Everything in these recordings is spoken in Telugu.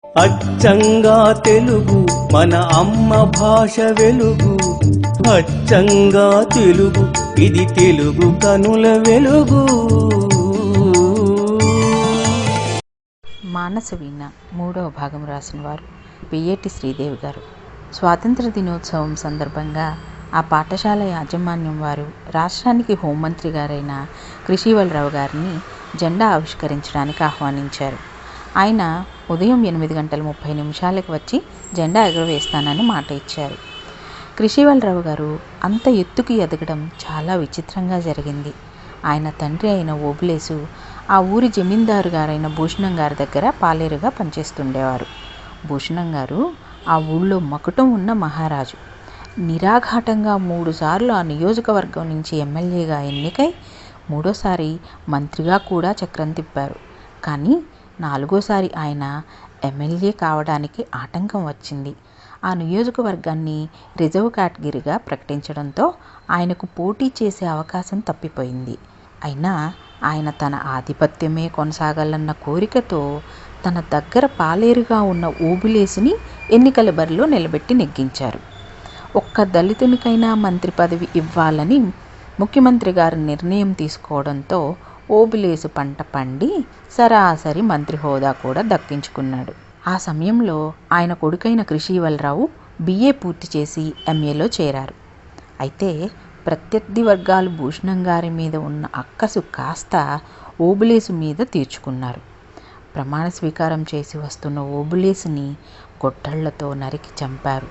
అచ్చంగా తెలుగు మన అమ్మ భాష వెలుగు, అచ్చంగా తెలుగు ఇది తెలుగు కనుల వెలుగు. మానస వీణ 3వ భాగం రాసిన వారు పిఏటి శ్రీదేవి గారు. స్వాతంత్ర దినోత్సవం సందర్భంగా ఆ పాఠశాల యాజమాన్యం వారు రాష్ట్రానికి హోంమంత్రి గారైన కృషివలరావు గారిని జెండా ఆవిష్కరించడానికి ఆహ్వానించారు. ఆయన ఉదయం 8:30 వచ్చి జెండా ఎగురవేస్తానని మాట ఇచ్చారు. కృషివలరావు గారు అంత ఎత్తుకు ఎదగడం చాలా విచిత్రంగా జరిగింది. ఆయన తండ్రి అయిన ఓబులేసు ఆ ఊరి జమీందారు గారైన భూషణం గారి దగ్గర పాలేరుగా పనిచేస్తుండేవారు. భూషణం గారు ఆ ఊళ్ళో మకుటం ఉన్న మహారాజు. నిరాఘాటంగా 3 సార్లు ఆ నియోజకవర్గం నుంచి ఎమ్మెల్యేగా ఎన్నికై 3వ మంత్రిగా కూడా చక్రం తిప్పారు. కానీ 4వసారి ఆయన ఎమ్మెల్యే కావడానికి ఆటంకం వచ్చింది. ఆ నియోజకవర్గాన్ని రిజర్వ్ కేటగిరీగా ప్రకటించడంతో ఆయనకు పోటీ చేసే అవకాశం తప్పిపోయింది. అయినా ఆయన తన ఆధిపత్యమే కొనసాగాలన్న కోరికతో తన దగ్గర పాలేరుగా ఉన్న ఓబులేసుని ఎన్నికల బరిలో నిలబెట్టి నెగ్గించారు. ఒక్క దళితునికైనా మంత్రి పదవి ఇవ్వాలని ముఖ్యమంత్రి గారు నిర్ణయం తీసుకోవడంతో ఓబులేసు పంట పండి సరాసరి మంత్రి హోదా కూడా దక్కించుకున్నాడు. ఆ సమయంలో ఆయన కొడుకైన కృషివలరావు BA పూర్తి చేసి MAలో చేరారు. అయితే ప్రత్యర్థి వర్గాలు భూషణం గారి మీద ఉన్న అక్కసు కాస్త ఓబులేసు మీద తీర్చుకున్నారు. ప్రమాణ స్వీకారం చేసి వస్తున్న ఓబులేసుని గొడ్డళ్లతో నరికి చంపారు.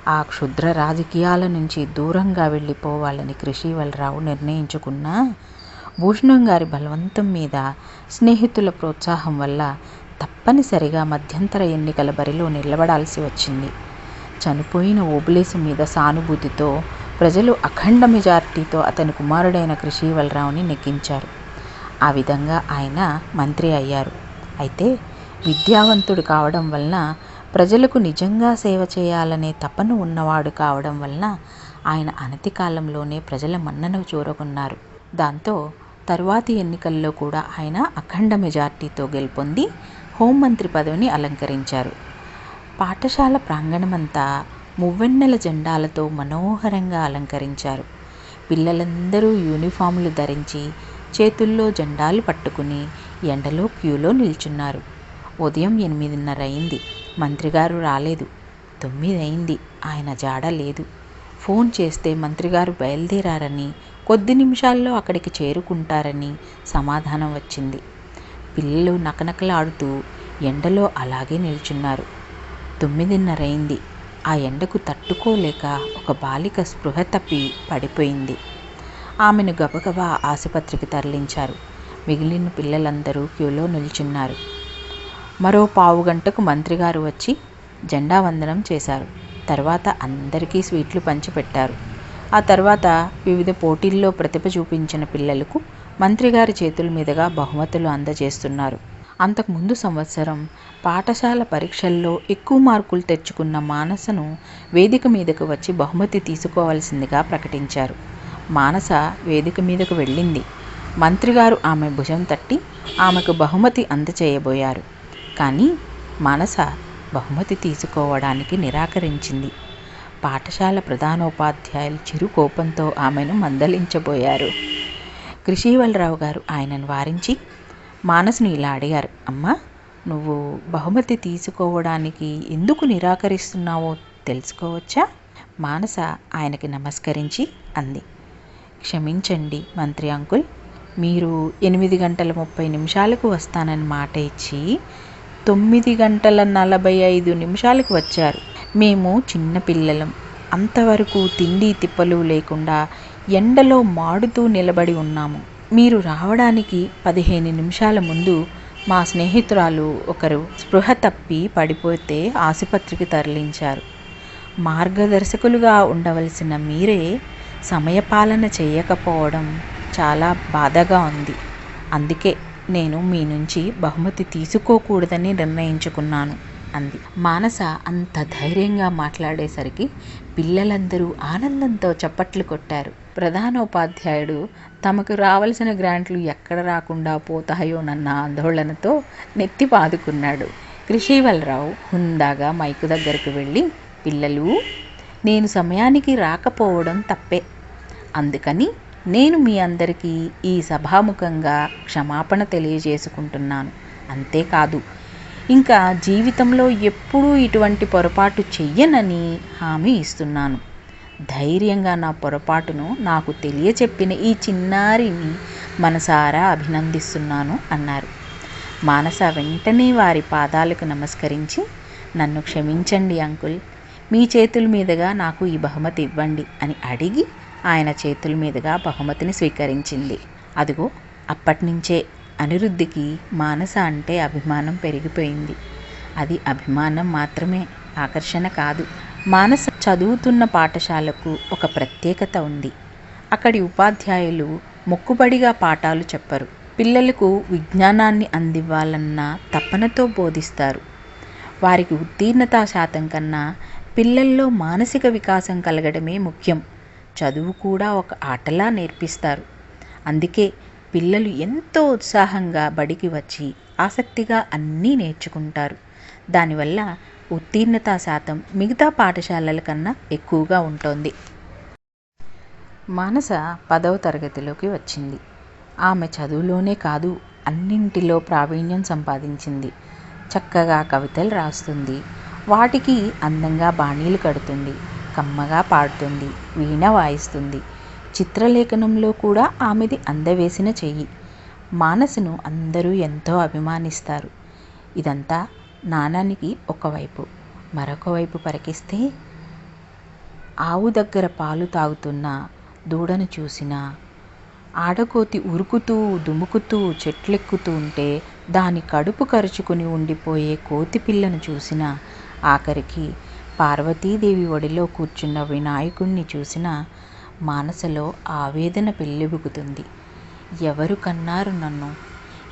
ఆ క్షుద్ర రాజకీయాల నుంచి దూరంగా వెళ్ళిపోవాలని కృషివలరావు నిర్ణయించుకున్నా భూషణం గారి బలవంతం మీద, స్నేహితుల ప్రోత్సాహం వల్ల తప్పనిసరిగా మధ్యంతర ఎన్నికల బరిలో నిలబడాల్సి వచ్చింది. చనిపోయిన ఓబులేసు మీద సానుభూతితో ప్రజలు అఖండ మెజారిటీతో అతని కుమారుడైన కృషివలరావుని నెగ్గించారు. ఆ విధంగా ఆయన మంత్రి అయ్యారు. అయితే విద్యావంతుడు కావడం వలన, ప్రజలకు నిజంగా సేవ చేయాలనే తపన ఉన్నవాడు కావడం వలన ఆయన అనతి కాలంలోనే ప్రజల మన్ననకు చూరగొన్నారు. దాంతో తరువాతి ఎన్నికల్లో కూడా ఆయన అఖండ మెజార్టీతో గెలుపొంది హోంమంత్రి పదవిని అలంకరించారు. పాఠశాల ప్రాంగణమంతా మువ్వెన్నెల జెండాలతో మనోహరంగా అలంకరించారు. పిల్లలందరూ యూనిఫాములు ధరించి చేతుల్లో జెండాలు పట్టుకుని ఎండలో క్యూలో నిల్చున్నారు. ఉదయం 8:30 అయింది. మంత్రిగారు రాలేదు. 9 అయింది. ఆయన జాడ లేదు. ఫోన్ చేస్తే మంత్రిగారు బయలుదేరారని, కొద్ది నిమిషాల్లో అక్కడికి చేరుకుంటారని సమాధానం వచ్చింది. పిల్లలు నకనకలాడుతూ ఎండలో అలాగే నిల్చున్నారు. 9:30 అయింది. ఆ ఎండకు తట్టుకోలేక ఒక బాలిక స్పృహ తప్పి పడిపోయింది. ఆమెను గబగబా ఆసుపత్రికి తరలించారు. మిగిలిన పిల్లలందరూ క్యూలో నిల్చున్నారు. మరో 15 గంటకు మంత్రిగారు వచ్చి జెండా వందనం చేశారు. తర్వాత అందరికీ స్వీట్లు పంచిపెట్టారు. ఆ తర్వాత వివిధ పోటీల్లో ప్రతిభ చూపించిన పిల్లలకు మంత్రిగారి చేతుల మీదుగా బహుమతులు అందజేస్తున్నారు. అంతకుముందు సంవత్సరం పాఠశాల పరీక్షల్లో ఎక్కువ మార్కులు తెచ్చుకున్న మానసను వేదిక మీదకు వచ్చి బహుమతి తీసుకోవాల్సిందిగా ప్రకటించారు. మానస వేదిక మీదకు వెళ్ళింది. మంత్రిగారు ఆమె భుజం తట్టి ఆమెకు బహుమతి అందచేయబోయారు. కానీ మానస బహుమతి తీసుకోవడానికి నిరాకరించింది. పాఠశాల ప్రధానోపాధ్యాయులు చిరు కోపంతో ఆమెను మందలించబోయారు. కృషివలరావు గారు ఆయనను వారించి మానసుని ఇలా అడిగారు. అమ్మా, నువ్వు బహుమతి తీసుకోవడానికి ఎందుకు నిరాకరిస్తున్నావో తెలుసుకోవచ్చా? మానస ఆయనకి నమస్కరించి అంది, క్షమించండి మంత్రి అంకుల్, మీరు 8:30 వస్తానని మాట ఇచ్చి 9:45 వచ్చారు. మేము చిన్నపిల్లలం. అంతవరకు తిండి తిప్పలు లేకుండా ఎండలో మాడుతూ నిలబడి ఉన్నాము. మీరు రావడానికి 15 నిమిషాల ముందు మా స్నేహితురాలు ఒకరు స్పృహ తప్పి పడిపోతే ఆసుపత్రికి తరలించారు. మార్గదర్శకులుగా ఉండవలసిన మీరే సమయపాలన చేయకపోవడం చాలా బాధగా ఉంది. అందుకే నేను మీ నుంచి బహుమతి తీసుకోకూడదని నిర్ణయించుకున్నాను అంది. మానస అంత ధైర్యంగా మాట్లాడేసరికి పిల్లలందరూ ఆనందంతో చప్పట్లు కొట్టారు. ప్రధానోపాధ్యాయుడు తమకు రావలసిన గ్రాంట్లు ఎక్కడ రాకుండా పోతాయోనన్న ఆందోళనతో నెత్తి పాదుకున్నాడు. కృషివలరావు హుందాగా మైకు దగ్గరికి వెళ్ళి, పిల్లలు, నేను సమయానికి రాకపోవడం తప్పే. అందుకని నేను మీ అందరికీ ఈ సభాముఖంగా క్షమాపణ తెలియజేసుకుంటున్నాను. అంతేకాదు, ఇంకా జీవితంలో ఎప్పుడూ ఇటువంటి పొరపాటు చెయ్యనని హామీ ఇస్తున్నాను. ధైర్యంగా నా పొరపాటును నాకు తెలియచెప్పిన ఈ చిన్నారిని మనసారా అభినందిస్తున్నాను అన్నారు. మానస వెంటనే వారి పాదాలకు నమస్కరించి, నన్ను క్షమించండి అంకుల్, మీ చేతుల మీదుగా నాకు ఈ బహుమతి ఇవ్వండి అని అడిగి ఆయన చేతుల మీదుగా బహుమతిని స్వీకరించింది. అదిగో అప్పటినుంచే అనిరుద్ధికి మానస అంటే అభిమానం పెరిగిపోయింది. అది అభిమానం మాత్రమే, ఆకర్షణ కాదు. మానస చదువుతున్న పాఠశాలకు ఒక ప్రత్యేకత ఉంది. అక్కడి ఉపాధ్యాయులు మొక్కుబడిగా పాఠాలు చెప్పరు. పిల్లలకు విజ్ఞానాన్ని అందివ్వాలన్న తపనతో బోధిస్తారు. వారికి ఉత్తీర్ణతా శాతం కన్నా పిల్లల్లో మానసిక వికాసం కలగడమే ముఖ్యం. చదువు కూడా ఒక ఆటలా నేర్పిస్తారు. అందుకే పిల్లలు ఎంతో ఉత్సాహంగా బడికి వచ్చి ఆసక్తిగా అన్నీ నేర్చుకుంటారు. దానివల్ల ఉత్తీర్ణతా శాతం మిగతా పాఠశాలల కన్నా ఎక్కువగా ఉంటుంది. మానస 10వ తరగతిలోకి వచ్చింది. ఆమె చదువులోనే కాదు, అన్నింటిలో ప్రావీణ్యం సంపాదించింది. చక్కగా కవితలు రాస్తుంది, వాటికి అందంగా బాణీలు కడుతుంది, కమ్మగా పాడుతుంది, వీణ వాయిస్తుంది. చిత్రలేఖనంలో కూడా ఆమెది అందవేసిన చెయ్యి. మానసను అందరూ ఎంతో అభిమానిస్తారు. ఇదంతా నాణానికి ఒకవైపు. మరొక వైపు పరికిస్తే, ఆవు దగ్గర పాలు తాగుతున్న దూడను చూసినా, ఆడకోతి ఉరుకుతూ దుముకుతూ చెట్లెక్కుతూ ఉంటే దాని కడుపు కరుచుకుని ఉండిపోయే కోతి పిల్లను చూసినా, ఆఖరికి పార్వతీదేవి ఒడిలో కూర్చున్న వినాయకుణ్ణి చూసినా మానసలో ఆవేదన పెళ్ళిబుకుతుంది. ఎవరు కన్నారు నన్ను?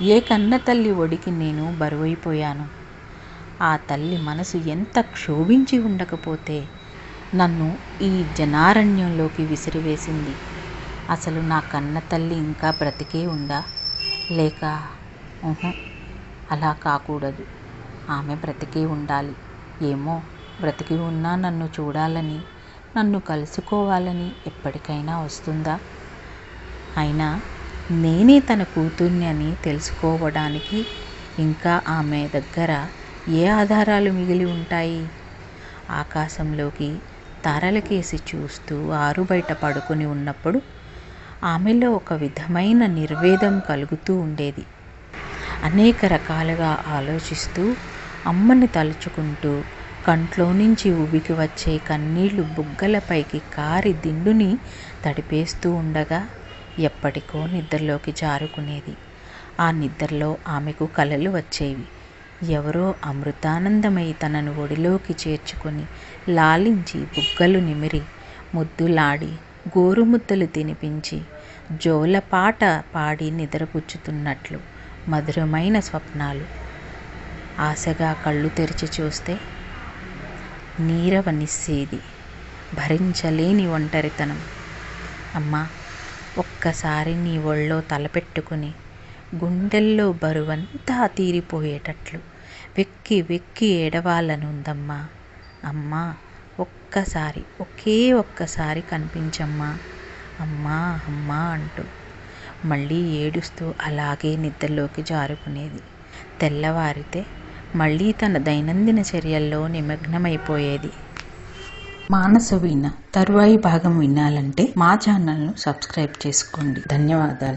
ఏ కన్న తల్లి ఒడికి నేను బరువైపోయాను? ఆ తల్లి మనసు ఎంత క్షోభించి ఉండకపోతే నన్ను ఈ జనారణ్యంలోకి విసిరివేసింది. అసలు నా కన్న తల్లి ఇంకా బ్రతికే ఉందా? లేక అలా కాకూడదు, ఆమె బ్రతికే ఉండాలి. ఏమో, బ్రతికి ఉన్నా నన్ను చూడాలని, నన్ను కలుసుకోవాలని ఎప్పటికైనా వస్తుందా? అయినా నేనే తన కూతుర్ని అని తెలుసుకోవడానికి ఇంకా ఆమె దగ్గర ఏ ఆధారాలు మిగిలి ఉంటాయి? ఆకాశంలోకి తారలకేసి చూస్తూ ఆరుబయట పడుకొని ఉన్నప్పుడు ఆమెలో ఒక విధమైన నిర్వేదం కలుగుతూ ఉండేది. అనేక రకాలుగా ఆలోచిస్తూ, అమ్మని తలుచుకుంటూ కంట్లో నుంచి ఉబికి వచ్చే కన్నీళ్లు బుగ్గలపైకి కారి దిండుని తడిపేస్తూ ఉండగా ఎప్పటికో నిద్రలోకి జారుకునేది. ఆ నిద్రలో ఆమెకు కలలు వచ్చేవి. ఎవరో అమృతానందమై తనను ఒడిలోకి చేర్చుకొని లాలించి బుగ్గలు నిమిరి ముద్దులాడి గోరుముద్దలు తినిపించి జోలపాట పాడి నిద్రపుచ్చుతున్నట్లు మధురమైన స్వప్నాలు. ఆశగా కళ్ళు తెరిచి చూస్తే నీరవనిస్సేది, భరించలేని ఒంటరితనం. అమ్మా, ఒక్కసారి నీ ఒళ్ళో తలపెట్టుకుని గుండెల్లో బరువంతా తీరిపోయేటట్లు వెక్కి వెక్కి ఏడవాలనుందమ్మా. అమ్మా, ఒక్కసారి, ఒకే ఒక్కసారి కనిపించమ్మా, అమ్మా అమ్మా అంటూ మళ్ళీ ఏడుస్తూ అలాగే నిద్రలోకి జారుకునేది. తెల్లవారితే మళ్ళీ తన దైనందిన చర్యల్లో నిమగ్నమైపోయేది. మానస వీణ తరువాయి భాగం వినాలంటే మా ఛానల్ను సబ్స్క్రైబ్ చేసుకోండి. ధన్యవాదాలు.